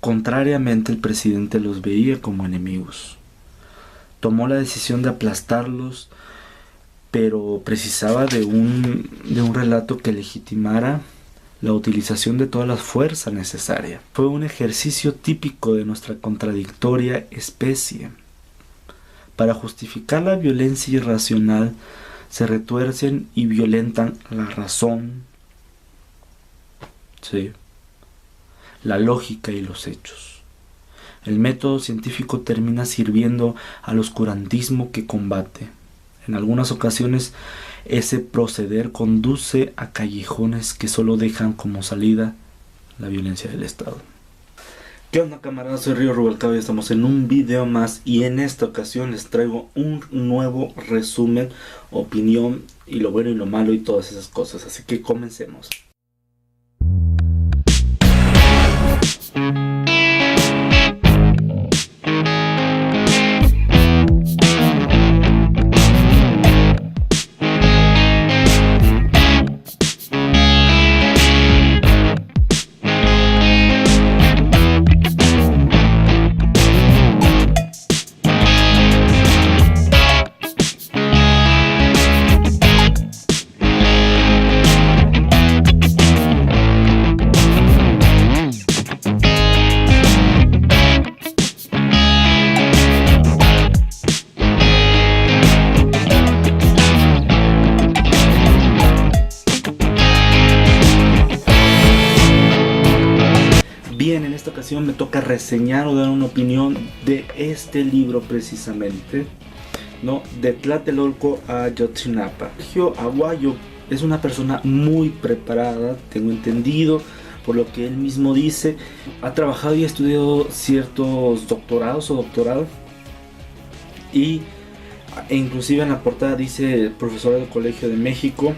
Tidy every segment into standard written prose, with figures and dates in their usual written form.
Contrariamente, el presidente los veía como enemigos. Tomó la decisión de aplastarlos, pero precisaba de un relato que legitimara la utilización de toda la fuerza necesaria. Fue un ejercicio típico de nuestra contradictoria especie. Para justificar la violencia irracional, se retuercen y violentan la razón, sí, la lógica y los hechos. El método científico termina sirviendo al oscurantismo que combate. En algunas ocasiones, ese proceder conduce a callejones que solo dejan como salida la violencia del Estado. ¿Qué onda, camaradas? Soy Río Rubalcaba y estamos en un video más, y en esta ocasión les traigo un nuevo resumen, opinión y lo bueno y lo malo y todas esas cosas. Así que comencemos. Bien, en esta ocasión me toca reseñar o dar una opinión de este libro precisamente, ¿no? De Tlatelolco a Ayotzinapa. Sergio Aguayo es una persona muy preparada, tengo entendido, por lo que él mismo dice. Ha trabajado y ha estudiado ciertos doctorados o doctorados, e inclusive en la portada dice profesor del Colegio de México,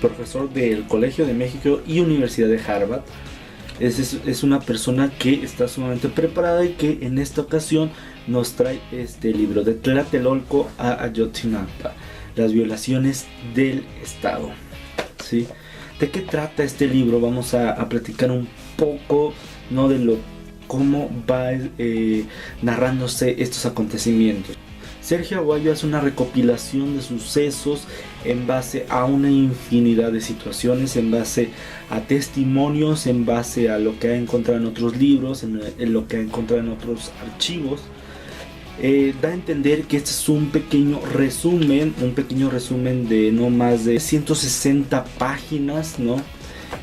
profesor del Colegio de México y Universidad de Harvard. Es una persona que está sumamente preparada y que en esta ocasión nos trae este libro de Tlatelolco a Ayotzinapa, las violaciones del Estado, ¿sí? ¿De qué trata este libro? Vamos a platicar un poco, ¿no? De cómo va narrándose estos acontecimientos. Sergio Aguayo hace una recopilación de sucesos en base a una infinidad de situaciones, en base a testimonios, en base a lo que ha encontrado en otros libros, en lo que ha encontrado en otros archivos. Da a entender que este es un pequeño resumen de no más de 160 páginas, ¿no?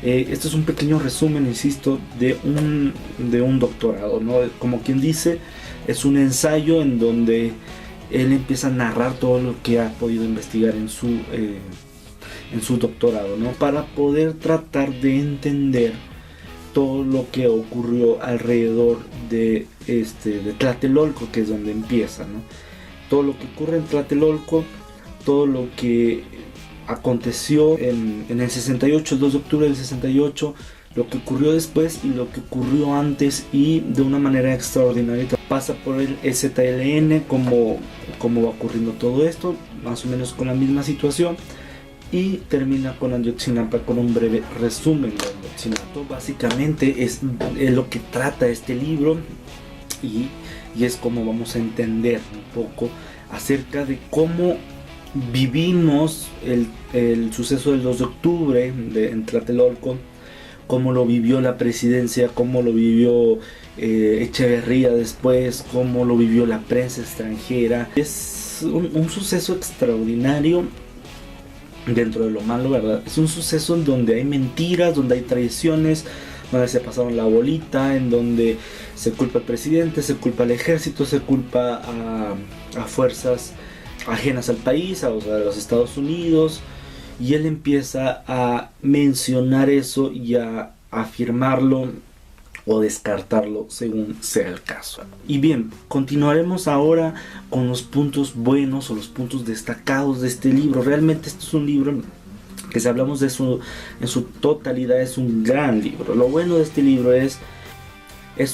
Esto es un pequeño resumen, insisto, de un doctorado, ¿no? Como quien dice, es un ensayo en donde él empieza a narrar todo lo que ha podido investigar en su doctorado, ¿no? Para poder tratar de entender todo lo que ocurrió alrededor de Tlatelolco, que es donde empieza, ¿no? Todo lo que ocurre en Tlatelolco, todo lo que aconteció en el 68, el 2 de octubre del 68, lo que ocurrió después y lo que ocurrió antes, y de una manera extraordinaria pasa por el EZLN, cómo va ocurriendo todo esto, más o menos con la misma situación, y termina con Ayotzinapa con un breve resumen de Ayotzinapa. Básicamente es lo que trata este libro, y es como vamos a entender un poco acerca de cómo vivimos el suceso del 2 de octubre en Tlatelolco, cómo lo vivió la presidencia, cómo lo vivió Echeverría después, cómo lo vivió la prensa extranjera. Es un suceso extraordinario dentro de lo malo, ¿verdad? Es un suceso en donde hay mentiras, donde hay traiciones, donde se pasaron la bolita, en donde se culpa al presidente, se culpa al ejército, se culpa a fuerzas ajenas al país, a los Estados Unidos. Y él empieza a mencionar eso y a afirmarlo o descartarlo según sea el caso. Y bien, continuaremos ahora con los puntos buenos o los puntos destacados de este libro. Realmente este es un libro que, si hablamos de en su totalidad, es un gran libro. Lo bueno de este libro es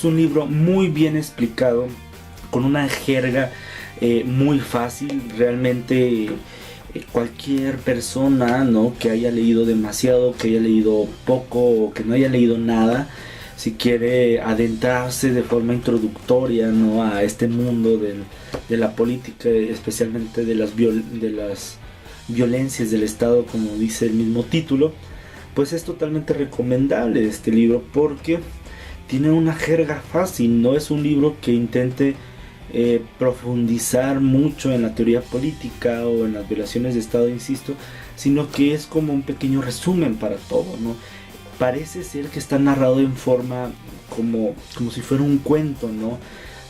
un libro muy bien explicado, con una jerga muy fácil. Realmente cualquier persona, ¿no?, que haya leído demasiado, que haya leído poco o que no haya leído nada, si quiere adentrarse de forma introductoria, ¿no?, a este mundo de la política, especialmente de las violencias del Estado, como dice el mismo título, pues es totalmente recomendable este libro porque tiene una jerga fácil. No es un libro que intente profundizar mucho en la teoría política o en las violaciones de Estado, insisto, sino que es como un pequeño resumen para todo, ¿no? Parece ser que está narrado en forma como si fuera un cuento, ¿no?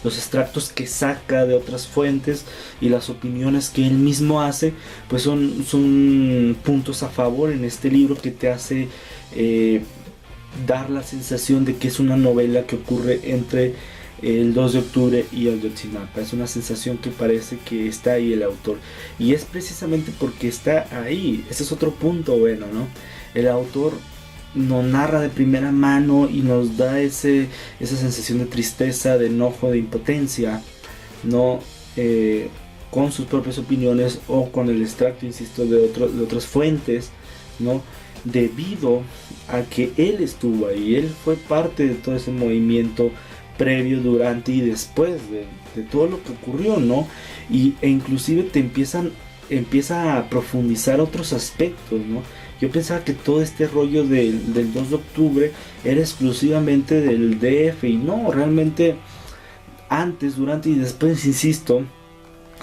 Los extractos que saca de otras fuentes y las opiniones que él mismo hace, pues son puntos a favor en este libro que te hace dar la sensación de que es una novela que ocurre entre el 2 de octubre y Ayotzinapa. Es una sensación que parece que está ahí el autor, y es precisamente porque está ahí. Ese es otro punto bueno, ¿no? El autor nos narra de primera mano y nos da esa sensación de tristeza, de enojo, de impotencia, ¿no? Con sus propias opiniones o con el extracto, insisto, de otras fuentes, ¿no? Debido a que él estuvo ahí, él fue parte de todo ese movimiento previo, durante y después de todo lo que ocurrió, ¿no? E inclusive te empieza a profundizar otros aspectos, ¿no? Yo pensaba que todo este rollo del 2 de octubre era exclusivamente del DF, y no, realmente antes, durante y después, insisto,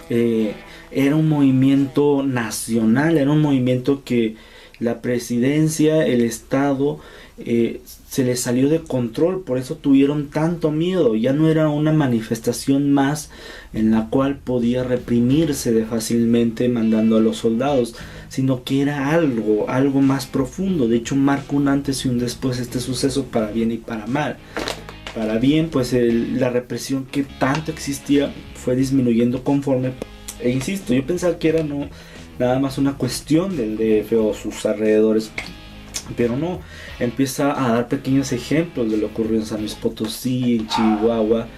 era un movimiento nacional, era un movimiento que la presidencia, el Estado, se les salió de control. Por eso tuvieron tanto miedo. Ya no era una manifestación más en la cual podía reprimirse de fácilmente mandando a los soldados, sino que era algo más profundo. De hecho, marca un antes y un después este suceso, para bien y para mal. Para bien, pues la represión que tanto existía fue disminuyendo conforme. E insisto, yo pensaba que era nada más una cuestión del DF o sus alrededores, pero no, empieza a dar pequeños ejemplos de lo ocurrido en San Luis Potosí, en Chihuahua,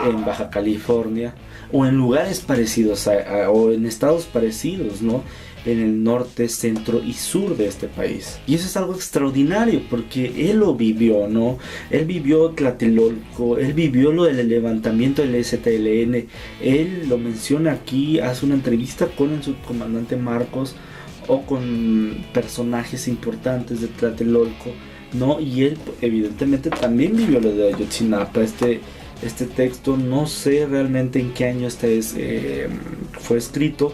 en Baja California, o en lugares parecidos o en estados parecidos, ¿no? En el norte, centro y sur de este país. Y eso es algo extraordinario porque él lo vivió, ¿no? Él vivió Tlatelolco, él vivió lo del levantamiento del ZLN. Él lo menciona aquí, hace una entrevista con el subcomandante Marcos o con personajes importantes de Tlatelolco, ¿no? Y él evidentemente también vivió lo de Ayotzinapa. Este texto, no sé realmente en qué año fue escrito,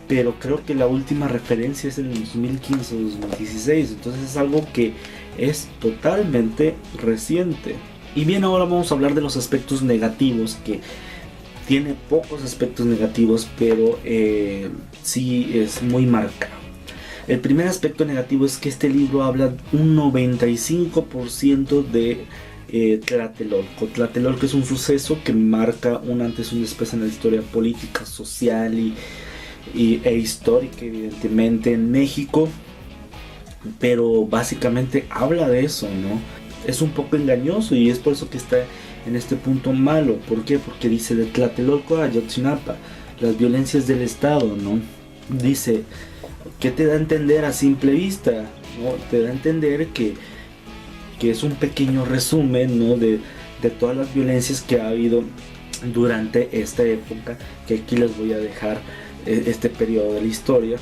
pero creo que la última referencia es en el 2015 o 2016, entonces es algo que es totalmente reciente. Y bien, ahora vamos a hablar de los aspectos negativos, que tiene pocos aspectos negativos, pero sí es muy marcado. El primer aspecto negativo es que este libro habla un 95% de Tlatelolco. Tlatelolco es un suceso que marca un antes y un después en la historia política, social e histórica, evidentemente, en México, pero básicamente habla de eso, ¿no? Es un poco engañoso y es por eso que está en este punto malo. ¿Por qué? Porque dice de Tlatelolco a Ayotzinapa, las violencias del Estado, ¿no? Dice, ¿qué te da a entender a simple vista? ¿No? Te da a entender que es un pequeño resumen, ¿no? de todas las violencias que ha habido durante esta época, que aquí les voy a dejar este periodo de la historia.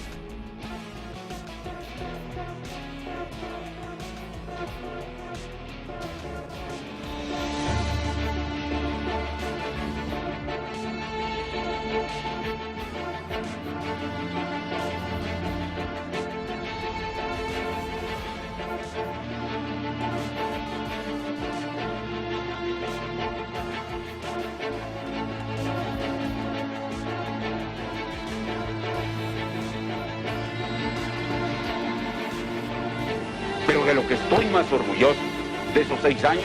Pero de lo que estoy más orgulloso de esos 6 años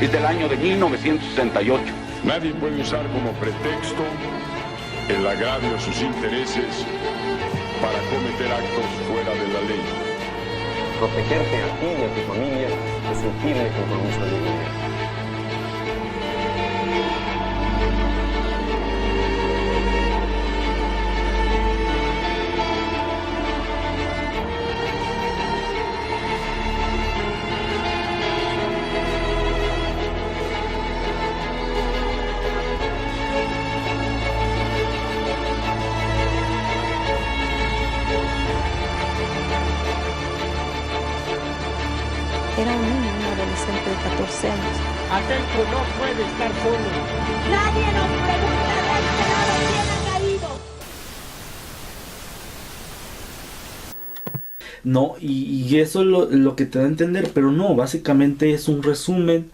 es del año de 1968. Nadie puede usar como pretexto el agravio a sus intereses para cometer actos fuera de la ley. Protegerte a ti y a tu familia es un firme compromiso de vida. Atenco no puede estar solo. Nadie nos pregunta de este lado quién ha caído. No, y eso es lo que te da a entender, pero no, básicamente es un resumen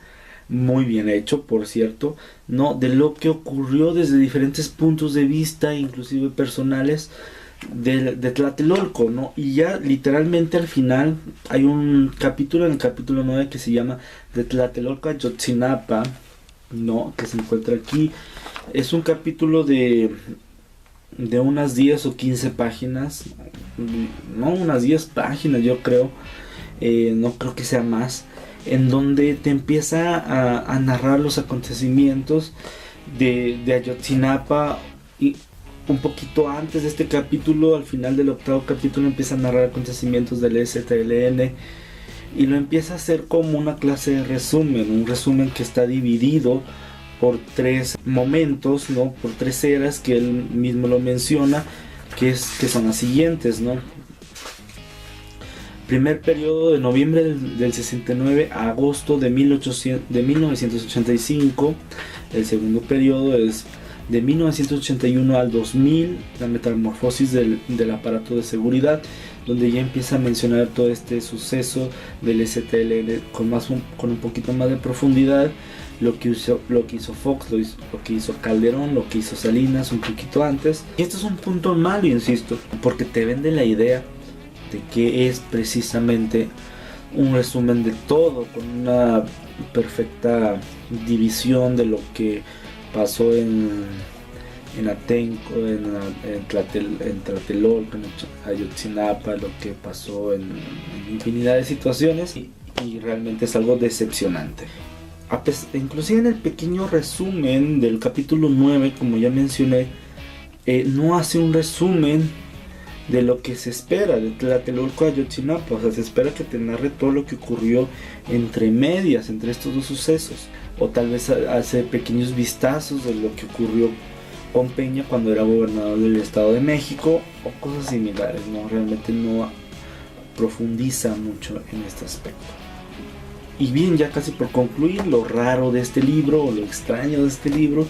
muy bien hecho, por cierto, no, de lo que ocurrió desde diferentes puntos de vista, inclusive personales, de Tlatelolco, ¿no? Y ya literalmente al final hay un capítulo, en el capítulo 9, que se llama de Tlatelolco a Ayotzinapa, ¿no? Que se encuentra aquí. Es un capítulo de unas 10 o 15 páginas, no, unas 10 páginas yo creo, no creo que sea más, en donde te empieza a narrar los acontecimientos de Ayotzinapa. Y un poquito antes de este capítulo, al final del 8º capítulo, empieza a narrar acontecimientos del EZLN y lo empieza a hacer como una clase de resumen, un resumen que está dividido por 3 momentos, ¿no? Por 3 eras que él mismo lo menciona, que son las siguientes, ¿no? Primer periodo de noviembre del 69 a agosto de 1985. El segundo periodo es de 1981 al 2000, la metamorfosis del aparato de seguridad, donde ya empieza a mencionar todo este suceso del STLN con un poquito más de profundidad, lo que hizo Fox, lo que hizo Calderón, lo que hizo Salinas un poquito antes. Y esto es un punto malo, insisto, porque te vende la idea de que es precisamente un resumen de todo, con una perfecta división de lo que pasó en Atenco, en Tlatelolco, en Ayotzinapa, lo que pasó en infinidad de situaciones, y realmente es algo decepcionante. Inclusive en el pequeño resumen del capítulo 9, como ya mencioné, no hace un resumen de lo que se espera de Tlatelolco a Ayotzinapa. O sea, se espera que te narre todo lo que ocurrió entre medias, entre estos dos sucesos, o tal vez hace pequeños vistazos de lo que ocurrió con Peña cuando era gobernador del Estado de México, o cosas similares, ¿no? Realmente no profundiza mucho en este aspecto. Y bien, ya casi por concluir, lo raro de este libro, o lo extraño de este libro,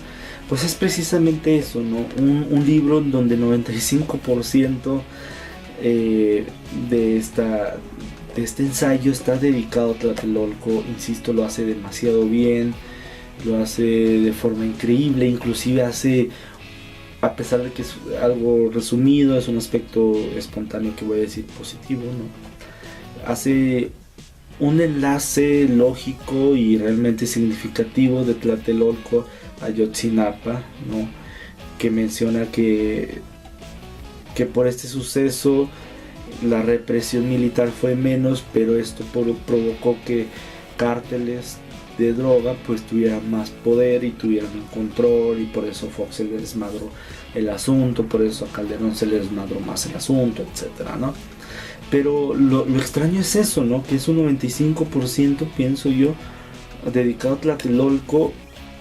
pues es precisamente eso, ¿no? Un libro en donde 95% de este ensayo está dedicado a Tlatelolco. Insisto, lo hace demasiado bien, lo hace de forma increíble, inclusive hace, a pesar de que es algo resumido, es un aspecto espontáneo que voy a decir positivo, ¿no? Hace un enlace lógico y realmente significativo de Tlatelolco a Ayotzinapa, ¿no? Que menciona que por este suceso la represión militar fue menos, pero esto provocó que cárteles de droga pues tuvieran más poder y tuvieran un control, y por eso Fox se le desmadró el asunto, por eso a Calderón se le desmadró más el asunto, etcétera, ¿no? Pero lo extraño es eso, ¿no? Que es un 95%, pienso yo, dedicado a Tlatelolco.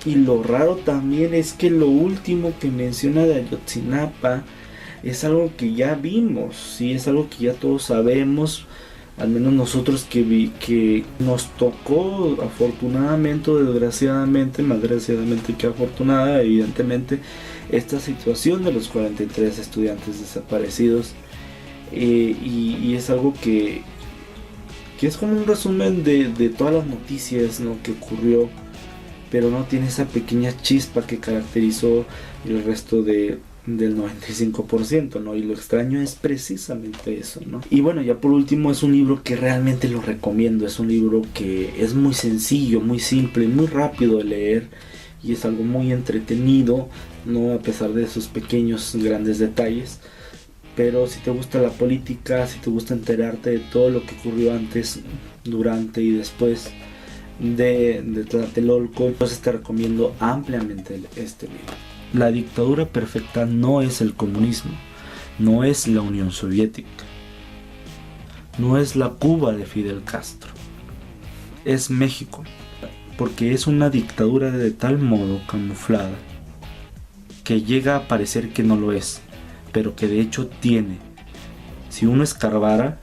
Y lo raro también es que lo último que menciona de Ayotzinapa es algo que ya vimos, ¿sí? Es algo que ya todos sabemos, al menos nosotros que nos tocó, afortunadamente o desgraciadamente, más desgraciadamente que afortunada, evidentemente, esta situación de los 43 estudiantes desaparecidos. Y es algo que es como un resumen de todas las noticias, ¿no? Que ocurrió, pero no tiene esa pequeña chispa que caracterizó el resto del 95%, ¿no? Y lo extraño es precisamente eso, ¿no? Y bueno, ya por último, es un libro que realmente lo recomiendo. Es un libro que es muy sencillo, muy simple, muy rápido de leer, y es algo muy entretenido, ¿no? A pesar de esos pequeños grandes detalles. Pero si te gusta la política, si te gusta enterarte de todo lo que ocurrió antes, durante y después de Tlatelolco, entonces te recomiendo ampliamente este libro. La dictadura perfecta no es el comunismo, no es la Unión Soviética, no es la Cuba de Fidel Castro, es México, porque es una dictadura de tal modo camuflada que llega a parecer que no lo es, pero que de hecho tiene, si uno escarbara,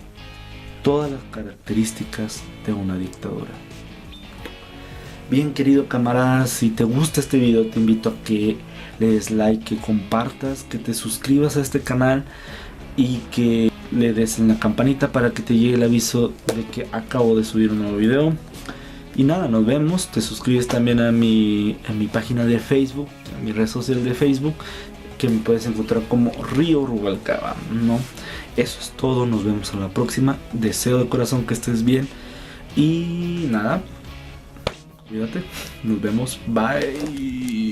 todas las características de una dictadura. Bien, querido camarada, si te gusta este video te invito a que le des like, que compartas, que te suscribas a este canal y que le des en la campanita para que te llegue el aviso de que acabo de subir un nuevo video. Y nada, nos vemos. Te suscribes también a mi página de Facebook, a mi red social de Facebook, que me puedes encontrar como Río Rubalcaba, ¿no? Eso es todo, nos vemos a la próxima. Deseo de corazón que estés bien. Y nada, cuídate, nos vemos, bye.